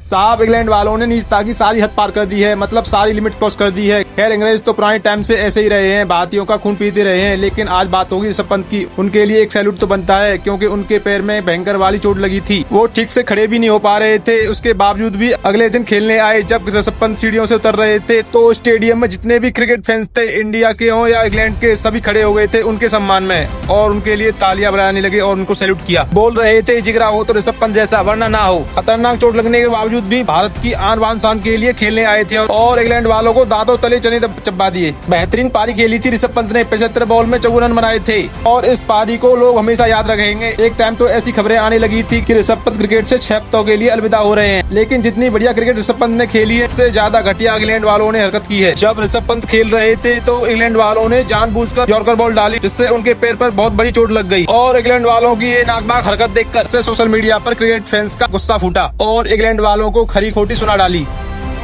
साहब इंग्लैंड वालों ने निजता की सारी हद पार कर दी है, मतलब सारी लिमिट क्रॉस कर दी है। खैर अंग्रेज तो पुराने टाइम से ऐसे ही रहे हैं, भारतीयों का खून पीते रहे हैं, लेकिन आज बात होगी ऋषभ पंत की। उनके लिए एक सैल्यूट तो बनता है, क्योंकि उनके पैर में भयंकर वाली चोट लगी थी, वो ठीक से खड़े भी नहीं हो पा रहे थे। उसके बावजूद भी अगले दिन खेलने आए। जब ऋषभ पंत सीढ़ियों से उतर रहे थे तो स्टेडियम में जितने भी क्रिकेट फैंस थे, इंडिया के हों या इंग्लैंड के, सभी खड़े हो गए थे उनके सम्मान में और उनके लिए तालियां बजाने लगे और उनको सैल्यूट किया। बोल रहे थे जिगरा हो तो ऋषभ पंत जैसा, वरना ना हो। खतरनाक चोट लगने के बावजूद भी भारत की आन बान शान के लिए खेलने आए थे और इंग्लैंड वालों को दांतों तले चने चबा दिए। बेहतरीन पारी खेली थी ऋषभ पंत ने, 75 बॉल में 54 रन बनाए थे और इस पारी को लोग हमेशा याद रखेंगे। एक टाइम तो ऐसी खबरें आने लगी थी कि ऋषभ पंत क्रिकेट से 6 हफ्तों के लिए अलविदा हो रहे हैं, लेकिन जितनी बढ़िया क्रिकेट ऋषभ पंत ने खेली है, उससे ज्यादा घटिया इंग्लैंड वालों ने हरकत की है। जब ऋषभ पंत खेल रहे थे तो इंग्लैंड वालों ने जानबूझकर यॉर्कर बॉल डाली, जिससे उनके पैर पर बहुत बड़ी चोट लग गई और इंग्लैंड वालों की ये नाकबाक हरकत देखकर सोशल मीडिया पर क्रिकेट फैंस का गुस्सा फूटा और इंग्लैंड वालों को खरी खोटी सुना डाली।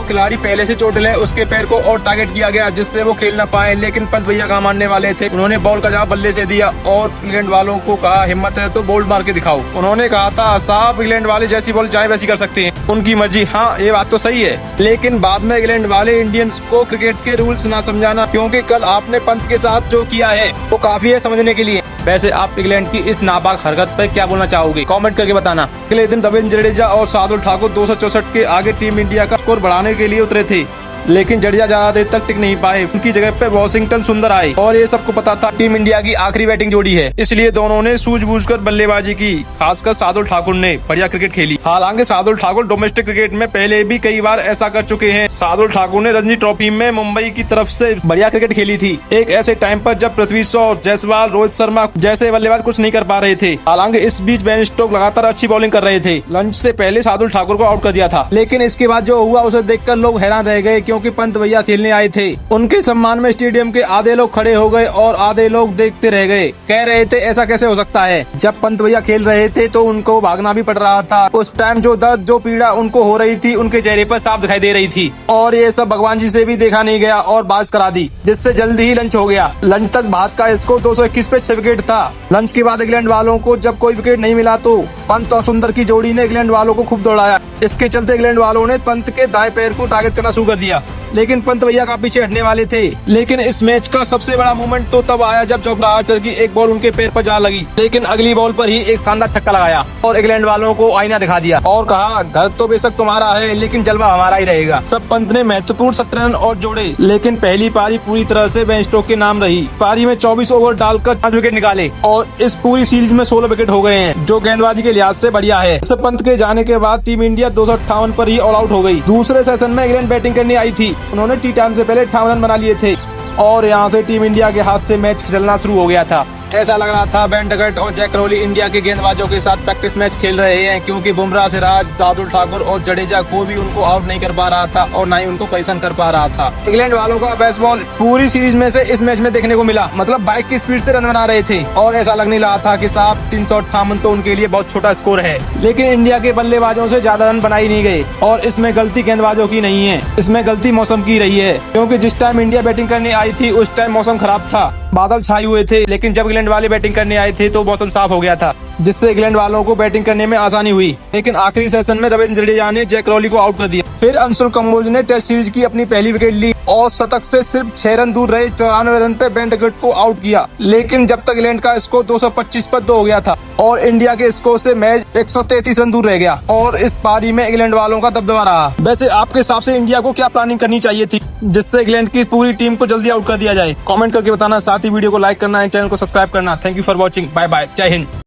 खिलाड़ी पहले से चोटिल है, उसके पैर को और टारगेट किया गया जिससे वो खेल न पाए, लेकिन पंत भैया कहाँ मानने वाले थे। उन्होंने बॉल का जवाब बल्ले से दिया और इंग्लैंड वालों को कहा हिम्मत है तो बोल्ड मार के दिखाओ। उन्होंने कहा था साहब इंग्लैंड वाले जैसी बॉल चाहे वैसी कर सकते हैं, उनकी मर्जी। हाँ ये बात तो सही है, लेकिन बाद में इंग्लैंड वाले इंडियंस को क्रिकेट के रूल्स ना समझाना, क्योंकि कल आपने पंत के साथ जो किया है वो काफी है समझने के लिए। वैसे आप इंग्लैंड की इस नापाक हरकत पर क्या बोलना चाहोगे, कमेंट करके बताना। अगले दिन रविंद्र जडेजा और शार्दुल ठाकुर 264 के आगे टीम इंडिया का स्कोर बढ़ाने के लिए उतरे थे, लेकिन जडेजा ज्यादा देर तक टिक नहीं पाए। उनकी जगह पे वॉशिंगटन सुंदर आए और ये सबको पता था टीम इंडिया की आखिरी बैटिंग जोड़ी है, इसलिए दोनों ने सूझबूझकर बल्लेबाजी की। खासकर शार्दुल ठाकुर ने बढ़िया क्रिकेट खेली। हालांकि शार्दुल ठाकुर डोमेस्टिक क्रिकेट में पहले भी कई बार ऐसा कर चुके हैं। शार्दुल ठाकुर ने रणजी ट्रॉफी में मुंबई की तरफ से बढ़िया क्रिकेट खेली थी, एक ऐसे टाइम पर जब पृथ्वी शॉ, जायसवाल, रोहित शर्मा जैसे बल्लेबाज कुछ नहीं कर पा रहे थे। हालांकि इस बीच बेन स्टोक्स लगातार अच्छी बॉलिंग कर रहे थे। लंच से पहले शार्दुल ठाकुर को आउट कर दिया था, लेकिन इसके बाद जो हुआ उसे देखकर लोग हैरान रह गए, क्योंकि पंत भैया खेलने आए थे। उनके सम्मान में स्टेडियम के आधे लोग खड़े हो गए और आधे लोग देखते रह गए। कह रहे थे ऐसा कैसे हो सकता है, जब पंत भैया खेल रहे थे तो उनको भागना भी पड़ रहा था। उस टाइम जो दर्द, जो पीड़ा उनको हो रही थी, उनके चेहरे पर साफ दिखाई दे रही थी और ये सब भगवान जी से भी देखा नहीं गया और बाज करा दी, जिससे जल्दी ही लंच हो गया। लंच तक भारत का स्कोर 221 पे 6 विकेट था। लंच के बाद इंग्लैंड वालों को जब कोई विकेट नहीं मिला तो पंत और सुंदर की जोड़ी ने इंग्लैंड वालों को खूब दौड़ाया। इसके चलते इंग्लैंड वालों ने पंत के दाएं पैर को टारगेट करना शुरू कर दिया, लेकिन पंत भैया का पीछे हटने वाले थे। लेकिन इस मैच का सबसे बड़ा मोमेंट तो तब आया जब जोफ्रा आर्चर की एक बॉल उनके पैर पर जा लगी, लेकिन अगली बॉल पर ही एक शानदार छक्का लगाया और इंग्लैंड वालों को आईना दिखा दिया और कहा घर तो बेशक तुम्हारा है, लेकिन जलवा हमारा ही रहेगा। सब पंत ने महत्वपूर्ण 17 रन और जोड़े, लेकिन पहली पारी पूरी तरह से बेन स्टोक्स के नाम रही। पारी में 24 ओवर डालकर 5 विकेट निकाले और इस पूरी सीरीज में 16 विकेट हो गए हैं, जो गेंदबाजी के लिहाज से बढ़िया है। ऋषभ पंत के जाने के बाद टीम इंडिया 258 पर ही ऑल आउट हो गई। दूसरे सेशन में इंग्लैंड बैटिंग करने आई थी, उन्होंने टी टाइम से पहले 58 रन बना लिए थे और यहाँ से टीम इंडिया के हाथ से मैच फिसलना शुरू हो गया था। ऐसा लग रहा था बेन डकट और जैक क्रोली इंडिया के गेंदबाजों के साथ प्रैक्टिस मैच खेल रहे हैं, क्योंकि बुमराह, सिराज, शार्दुल ठाकुर और जडेजा को भी उनको आउट नहीं कर पा रहा था और न ही उनको परेशान कर पा रहा था। इंग्लैंड वालों का बेस्ट बॉल पूरी सीरीज में से इस मैच में देखने को मिला, मतलब बाइक की स्पीड से रन बना रहे थे और ऐसा लगने लगा था कि साहब 358 तो उनके लिए बहुत छोटा स्कोर है। लेकिन इंडिया के बल्लेबाजों से ज्यादा रन बनाई नहीं गए और इसमें गलती गेंदबाजों की नहीं है, इसमें गलती मौसम की रही है, क्योंकि जिस टाइम इंडिया बैटिंग करने आई थी उस टाइम मौसम खराब था, बादल छाए हुए थे, लेकिन जब इंग्लैंड वाले बैटिंग करने आए थे तो मौसम साफ हो गया था, जिससे इंग्लैंड वालों को बैटिंग करने में आसानी हुई। लेकिन आखिरी सेशन में रविंद्र जडेजा ने जैक क्रोली को आउट कर दिया। फिर अंशुल कंबोज ने टेस्ट सीरीज की अपनी पहली विकेट ली और शतक से सिर्फ 6 रन दूर रहे 94 रन पे बेन डकट को आउट किया। लेकिन जब तक इंग्लैंड का स्कोर 225 पर 2 हो गया था और इंडिया के स्कोर से मैच 133 रन दूर रह गया और इस पारी में इंग्लैंड वालों का दबदबा रहा। वैसे आपके हिसाब से इंडिया को क्या प्लानिंग करनी चाहिए थी जिससे इंग्लैंड की पूरी टीम को जल्दी आउट कर दिया जाए? कमेंट करके बताना, साथ ही वीडियो को लाइक करना है, चैनल को सब्सक्राइब करना। Thank you for watching, bye bye, जय हिंद।